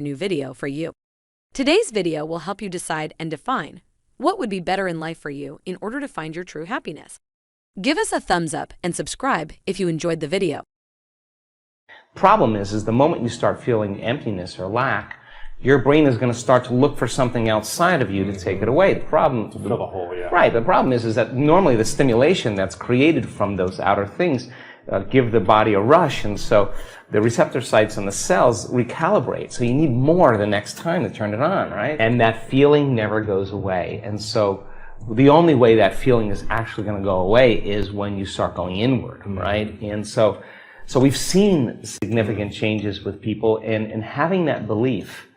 new video for you. Today's video will help you decide and define what would be better in life for you in order to find your true happiness. Give us a thumbs up and subscribe if you enjoyed the video. Problem is the moment you start feeling emptiness or lack, your brain is going to start to look for something outside of you to take it away. The problem, Fill the hole, yeah. Right. The problem is that normally the stimulation that's created from those outer things give the body a rush, and so the receptor sites on the cells recalibrate. So you need more the next time to turn it on, right? And that feeling never goes away. And so the only way that feeling is actually going to go away is when you start going inward, right? And so we've seen significant changes with people, and having that belief,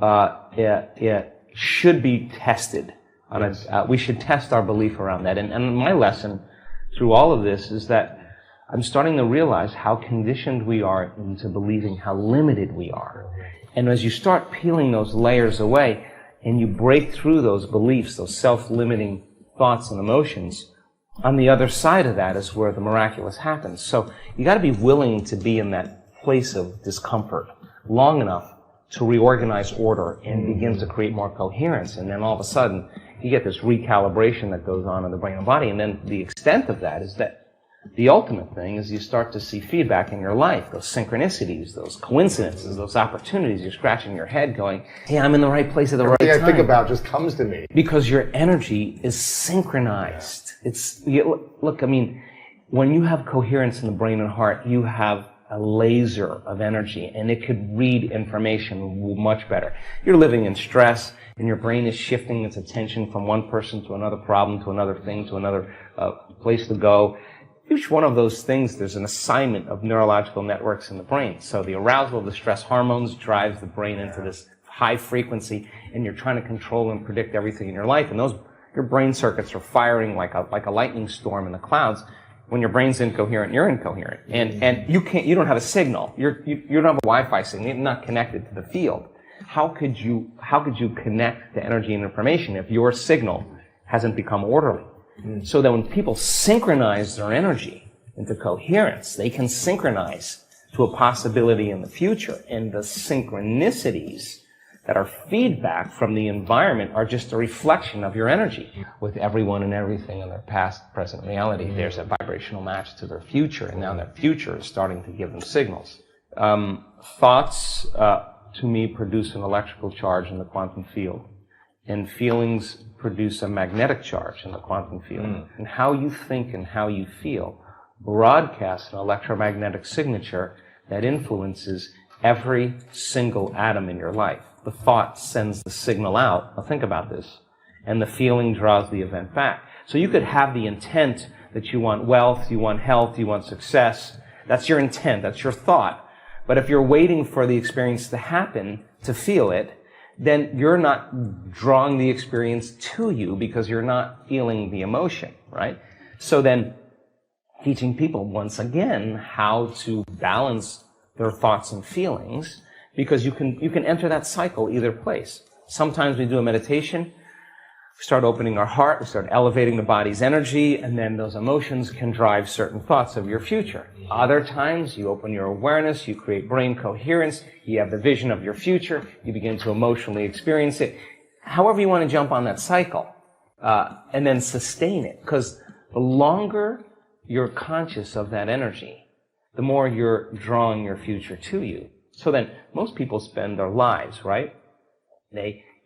it should be tested. We should test our belief around that. And my lesson through all of this is that I'm starting to realize how conditioned we are into believing how limited we are. And as you start peeling those layers away and you break through those beliefs, those self-limiting thoughts and emotions, on the other side of that is where the miraculous happens. So you got to be willing to be in that place of discomfort long enough to reorganize order and begin to create more coherence. And then all of a sudden, you get this recalibration that goes on in the brain and body. And then the extent of that is that the ultimate thing is you start to see feedback in your life, those synchronicities, those coincidences, those opportunities. You're scratching your head going, hey, I'm in the right place at the right time. Everything I think about just comes to me. Because your energy is synchronized. Look, I mean, when you have coherence in the brain and heart, you have a laser of energy, and it could read information much better. You're living in stress, and your brain is shifting its attention from one person to another problem, to another thing, to another place to go. Each one of those things, there's an assignment of neurological networks in the brain. So the arousal of the stress hormones drives the brain into this high frequency, and you're trying to control and predict everything in your life. And your brain circuits are firing like a lightning storm in the clouds. When your brain's incoherent, you're incoherent, and you don't have a signal. You don't have a Wi-Fi signal. You're not connected to the field. How could you connect to energy and information if your signal hasn't become orderly? So that when people synchronize their energy into coherence, they can synchronize to a possibility in the future. And the synchronicities that are feedback from the environment are just a reflection of your energy. With everyone and everything in their past, present reality, there's a vibrational match to their future, and now their future is starting to give them signals. Thoughts, to me, produce an electrical charge in the quantum field, and feelings produce a magnetic charge in the quantum field. And how you think and how you feel broadcasts an electromagnetic signature that influences every single atom in your life. The thought sends the signal out. Now think about this. And the feeling draws the event back. So you could have the intent that you want wealth, you want health, you want success. That's your intent. That's your thought. But if you're waiting for the experience to happen to feel it, then you're not drawing the experience to you because you're not feeling the emotion, right? So then teaching people once again how to balance their thoughts and feelings, because you can enter that cycle either place. Sometimes we do a meditation, we start opening our heart, we start elevating the body's energy, and then those emotions can drive certain thoughts of your future. Other times, you open your awareness, you create brain coherence, you have the vision of your future, you begin to emotionally experience it. However you want to jump on that cycle, and then sustain it. Because the longer you're conscious of that energy, the more you're drawing your future to you. So then, most people spend their lives, right?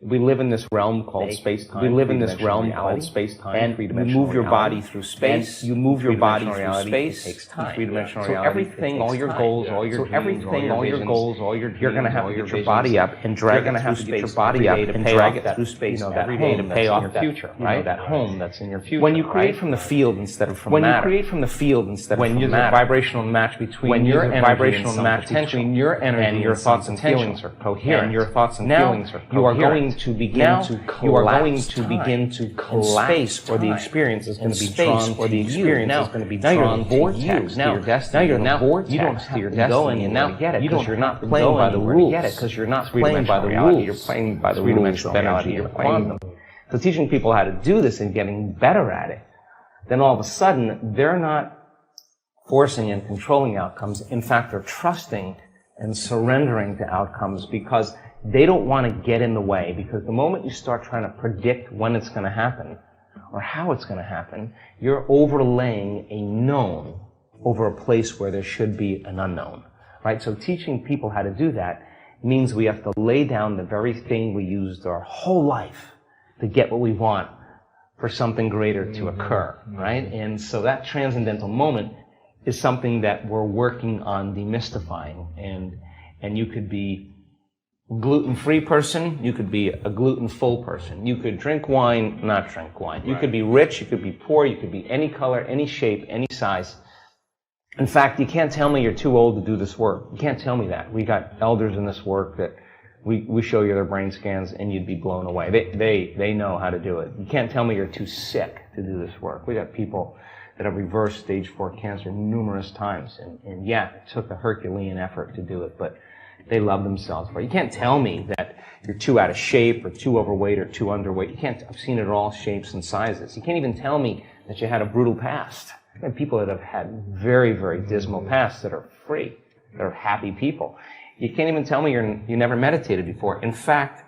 We live in this realm called space-time. We live in this realm called space-time. And you move your body through space. You move your body through space. It takes time. Three-dimensional reality. So everything, all your goals, all your dreams, all your goals, all your dreams, you're going to have to get your body up and drag it through space. Your body up and drag it through space every day to pay off that future, right? That home that's in your future. When you create from the field instead of from matter. When you create from the field instead of from matter. When you're vibrational match between your vibrational match between your energy and your thoughts and feelings are coherent. And your thoughts and feelings are coherent. You are going to begin to collapse. You are going to begin to collapse, or the experience is going to be drawn to you. Now you're the vortex to your destiny. Now you're the vortex. You don't have to go in and now get it because you're not playing by the rules. Because you're not playing by the rules. You're playing by the rules of energy and quantum. So teaching people how to do this and getting better at it, then all of a sudden they're not forcing and controlling outcomes. In fact, they're trusting and surrendering to outcomes, because they don't want to get in the way, because the moment you start trying to predict when it's going to happen or how it's going to happen, you're overlaying a known over a place where there should be an unknown, right? So teaching people how to do that means we have to lay down the very thing we used our whole life to get what we want for something greater to occur, right? And so that transcendental moment is something that we're working on demystifying. And you could be a gluten-free person, you could be a gluten-full person. You could drink wine, not drink wine. You could be rich, you could be poor, you could be any color, any shape, any size. In fact, you can't tell me you're too old to do this work. You can't tell me that. We got elders in this work that we show you their brain scans and you'd be blown away. They know how to do it. You can't tell me you're too sick to do this work. We got people that have reversed stage 4 cancer numerous times. And yeah, it took a Herculean effort to do it, but they love themselves for it. You can't tell me that you're too out of shape or too overweight or too underweight. You can't. I've seen it all shapes and sizes. You can't even tell me that you had a brutal past. And people that have had very, very dismal pasts that are free, that are happy people. You can't even tell me you never meditated before. In fact,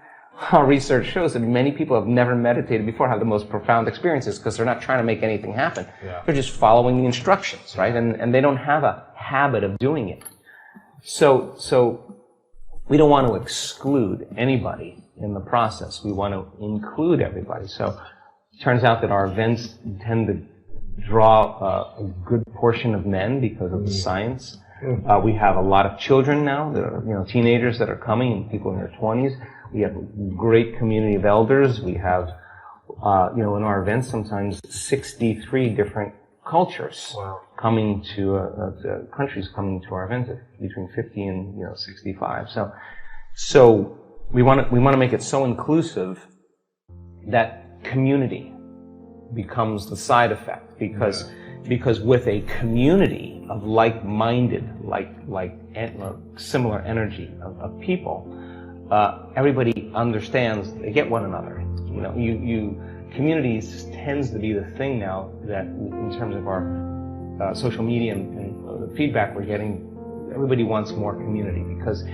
our research shows that many people have never meditated before have the most profound experiences because they're not trying to make anything happen. Yeah. They're just following the instructions, right? And they don't have a habit of doing it. So we don't want to exclude anybody in the process. We want to include everybody. So it turns out that our events tend to draw a good portion of men because of the science. We have a lot of children now that are, teenagers that are coming, and people in their 20s. We have a great community of elders. We have, in our events sometimes 63 different cultures coming to countries coming to our events, between 50 and 65. So we want to make it so inclusive that community becomes the side effect, because with a community of like-minded, similar energy of people, everybody understands, they get one another. Communities tends to be the thing now that, in terms of our social media and the feedback we're getting, everybody wants more community, because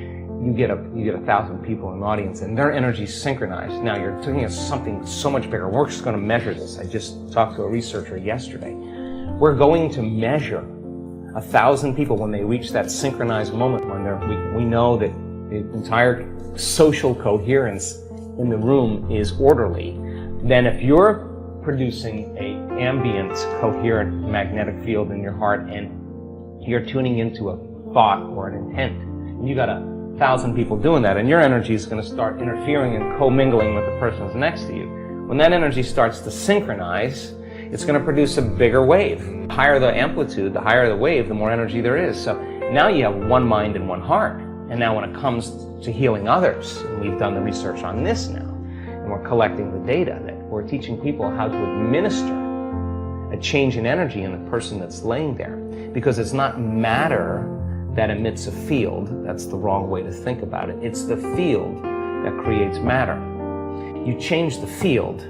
you get 1,000 people in an audience and their energy's synchronized. Now you're looking at something so much bigger. We're just going to measure this. I just talked to a researcher yesterday. We're going to measure 1,000 people when they reach that synchronized moment, when we know that the entire social coherence in the room is orderly. Then if you're producing an ambient, coherent magnetic field in your heart and you're tuning into a thought or an intent, and you got 1,000 people doing that, and your energy is going to start interfering and commingling with the person who's next to you. When that energy starts to synchronize, it's going to produce a bigger wave. The higher the amplitude, the higher the wave, the more energy there is. So now you have one mind and one heart. And now when it comes to healing others, and we've done the research on this now, and we're collecting the data, that we're teaching people how to administer a change in energy in the person that's laying there. Because it's not matter that emits a field. That's the wrong way to think about it. It's the field that creates matter. You change the field,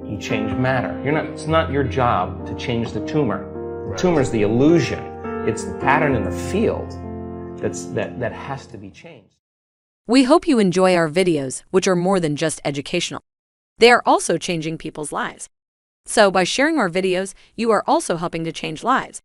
you change matter. It's not your job to change the tumor. The tumor is the illusion. It's the pattern in the field that has to be changed. We hope you enjoy our videos, which are more than just educational. They are also changing people's lives. So by sharing our videos, you are also helping to change lives.